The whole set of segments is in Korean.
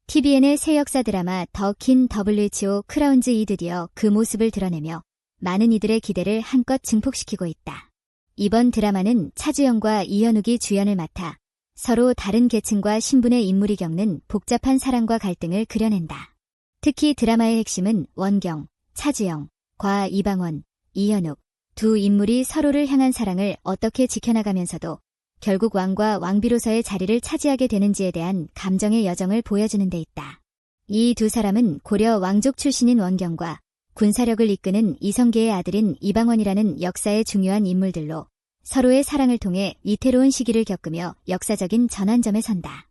TVN의 새 역사 드라마 더 킨 WHO 크라운즈 드디어 그 모습을 드러내며 많은 이들의 기대를 한껏 증폭시키고 있다. 이번 드라마는 차주연과 이현욱이 주연을 맡아 서로 다른 계층과 신분의 인물이 겪는 복잡한 사랑과 갈등을 그려낸다. 특히 드라마의 핵심은 원경, 차주영, 과 이방원, 이현욱 두 인물이 서로를 향한 사랑을 어떻게 지켜나가면서도 결국 왕과 왕비로서의 자리를 차지하게 되는지에 대한 감정의 여정을 보여주는 데 있다. 이 두 사람은 고려 왕족 출신인 원경과 군사력을 이끄는 이성계의 아들인 이방원이라는 역사의 중요한 인물들로 서로의 사랑을 통해 위태로운 시기를 겪으며 역사적인 전환점에 선다.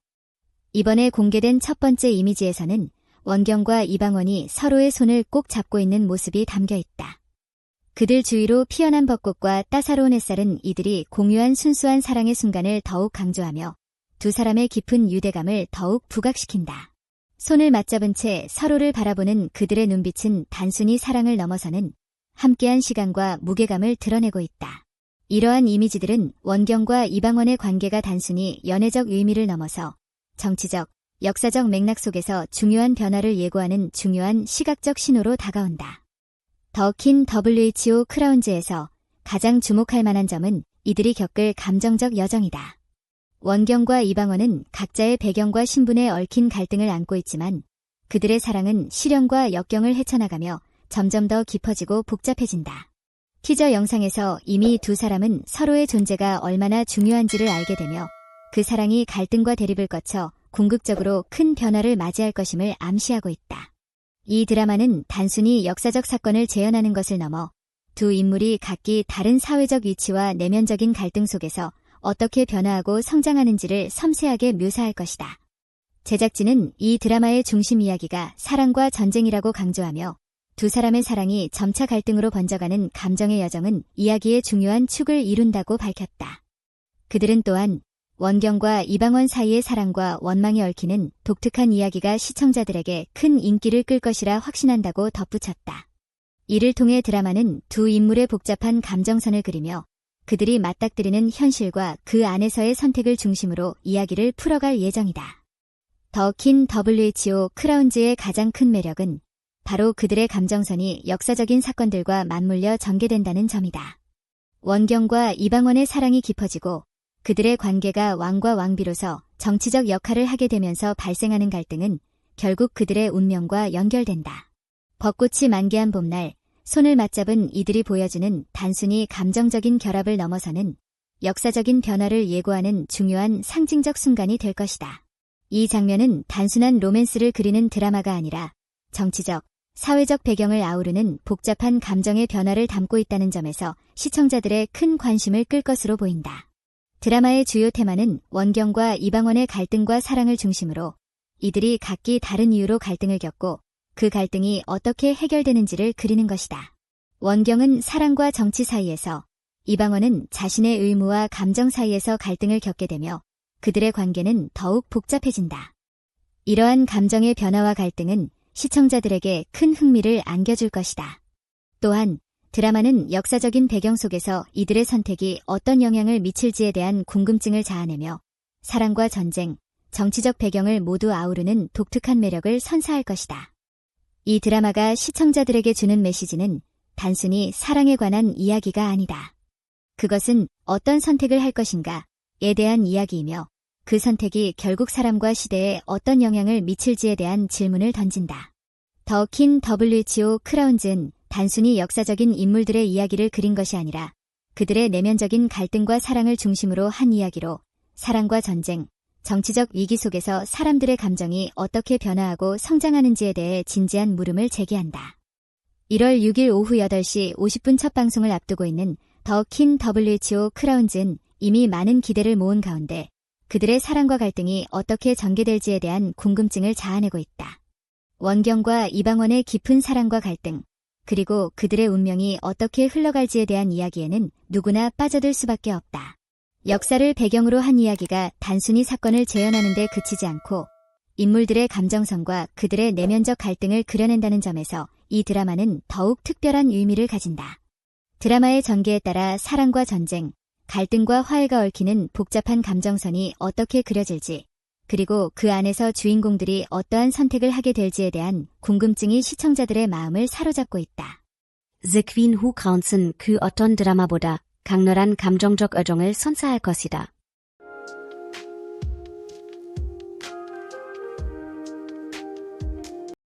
이번에 공개된 첫 번째 이미지에서는 원경과 이방원이 서로의 손을 꼭 잡고 있는 모습이 담겨 있다. 그들 주위로 피어난 벚꽃과 따사로운 햇살은 이들이 공유한 순수한 사랑의 순간을 더욱 강조하며 두 사람의 깊은 유대감을 더욱 부각시킨다. 손을 맞잡은 채 서로를 바라보는 그들의 눈빛은 단순히 사랑을 넘어서는 함께한 시간과 무게감을 드러내고 있다. 이러한 이미지들은 원경과 이방원의 관계가 단순히 연애적 의미를 넘어서 정치적, 역사적 맥락 속에서 중요한 변화를 예고하는 중요한 시각적 신호로 다가온다. 더 킨 WHO 크라운즈에서 가장 주목할 만한 점은 이들이 겪을 감정적 여정이다. 원경과 이방원은 각자의 배경과 신분에 얽힌 갈등을 안고 있지만 그들의 사랑은 시련과 역경을 헤쳐나가며 점점 더 깊어지고 복잡해진다. 티저 영상에서 이미 두 사람은 서로의 존재가 얼마나 중요한지를 알게 되며 그 사랑이 갈등과 대립을 거쳐 궁극적으로 큰 변화를 맞이할 것임을 암시하고 있다. 이 드라마는 단순히 역사적 사건을 재현하는 것을 넘어 두 인물이 각기 다른 사회적 위치와 내면적인 갈등 속에서 어떻게 변화하고 성장하는지를 섬세하게 묘사할 것이다. 제작진은 이 드라마의 중심 이야기가 사랑과 전쟁이라고 강조하며 두 사람의 사랑이 점차 갈등으로 번져가는 감정의 여정은 이야기의 중요한 축을 이룬다고 밝혔다. 그들은 또한 원경과 이방원 사이의 사랑과 원망이 얽히는 독특한 이야기가 시청자들에게 큰 인기를 끌 것이라 확신한다고 덧붙였다. 이를 통해 드라마는 두 인물의 복잡한 감정선을 그리며 그들이 맞닥뜨리는 현실과 그 안에서의 선택을 중심으로 이야기를 풀어갈 예정이다. 더 킨 WHO 크라운즈의 가장 큰 매력은 바로 그들의 감정선이 역사적인 사건들과 맞물려 전개된다는 점이다. 원경과 이방원의 사랑이 깊어지고 그들의 관계가 왕과 왕비로서 정치적 역할을 하게 되면서 발생하는 갈등은 결국 그들의 운명과 연결된다. 벚꽃이 만개한 봄날, 손을 맞잡은 이들이 보여주는 단순히 감정적인 결합을 넘어서는 역사적인 변화를 예고하는 중요한 상징적 순간이 될 것이다. 이 장면은 단순한 로맨스를 그리는 드라마가 아니라 정치적, 사회적 배경을 아우르는 복잡한 감정의 변화를 담고 있다는 점에서 시청자들의 큰 관심을 끌 것으로 보인다. 드라마의 주요 테마는 원경과 이방원의 갈등과 사랑을 중심으로 이들이 각기 다른 이유로 갈등을 겪고 그 갈등이 어떻게 해결되는지를 그리는 것이다. 원경은 사랑과 정치 사이에서, 이방원은 자신의 의무와 감정 사이에서 갈등을 겪게 되며 그들의 관계는 더욱 복잡해진다. 이러한 감정의 변화와 갈등은 시청자들에게 큰 흥미를 안겨줄 것이다. 또한 드라마는 역사적인 배경 속에서 이들의 선택이 어떤 영향을 미칠지에 대한 궁금증을 자아내며 사랑과 전쟁, 정치적 배경을 모두 아우르는 독특한 매력을 선사할 것이다. 이 드라마가 시청자들에게 주는 메시지는 단순히 사랑에 관한 이야기가 아니다. 그것은 어떤 선택을 할 것인가에 대한 이야기이며 그 선택이 결국 사람과 시대에 어떤 영향을 미칠지에 대한 질문을 던진다. 더 킨 WHO 크라운즈는 단순히 역사적인 인물들의 이야기를 그린 것이 아니라 그들의 내면적인 갈등과 사랑을 중심으로 한 이야기로 사랑과 전쟁, 정치적 위기 속에서 사람들의 감정이 어떻게 변화하고 성장하는지에 대해 진지한 물음을 제기한다. 1월 6일 오후 8시 50분 첫 방송을 앞두고 있는 더 킨 WHO 크라운즈는 이미 많은 기대를 모은 가운데 그들의 사랑과 갈등이 어떻게 전개될지에 대한 궁금증을 자아내고 있다. 원경과 이방원의 깊은 사랑과 갈등, 그리고 그들의 운명이 어떻게 흘러갈지에 대한 이야기에는 누구나 빠져들 수밖에 없다. 역사를 배경으로 한 이야기가 단순히 사건을 재현하는 데 그치지 않고 인물들의 감정선과 그들의 내면적 갈등을 그려낸다는 점에서 이 드라마는 더욱 특별한 의미를 가진다. 드라마의 전개에 따라 사랑과 전쟁, 갈등과 화해가 얽히는 복잡한 감정선이 어떻게 그려질지, 그리고 그 안에서 주인공들이 어떠한 선택을 하게 될지에 대한 궁금증이 시청자들의 마음을 사로잡고 있다. The Queen Who Crowns은 그 어떤 드라마보다 강렬한 감정적 애정을 선사할 것이다.